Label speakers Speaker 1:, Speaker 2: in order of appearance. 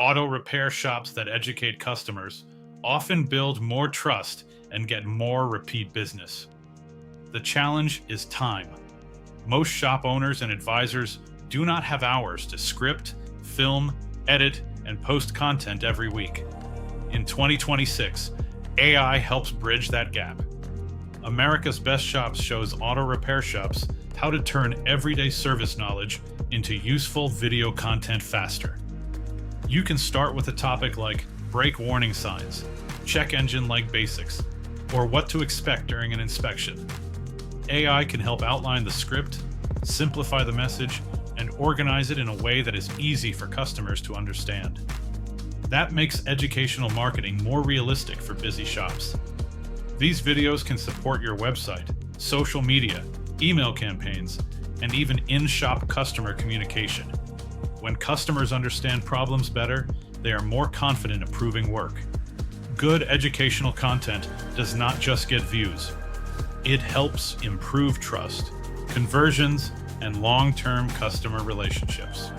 Speaker 1: Auto repair shops that educate customers often build more trust and get more repeat business. The challenge is time. Most shop owners and advisors do not have hours to script, film, edit, and post content every week. In 2026, AI helps bridge that gap. America's Best Shops shows auto repair shops how to turn everyday service knowledge into useful video content faster. You can start with a topic like brake warning signs, check engine light basics, or what to expect during an inspection. AI can help outline the script, simplify the message, and organize it in a way that is easy for customers to understand. That makes educational marketing more realistic for busy shops. These videos can support your website, social media, email campaigns, and even in-shop customer communication. When customers understand problems better, they are more confident approving work. Good educational content does not just get views. It helps improve trust, conversions, and long-term customer relationships.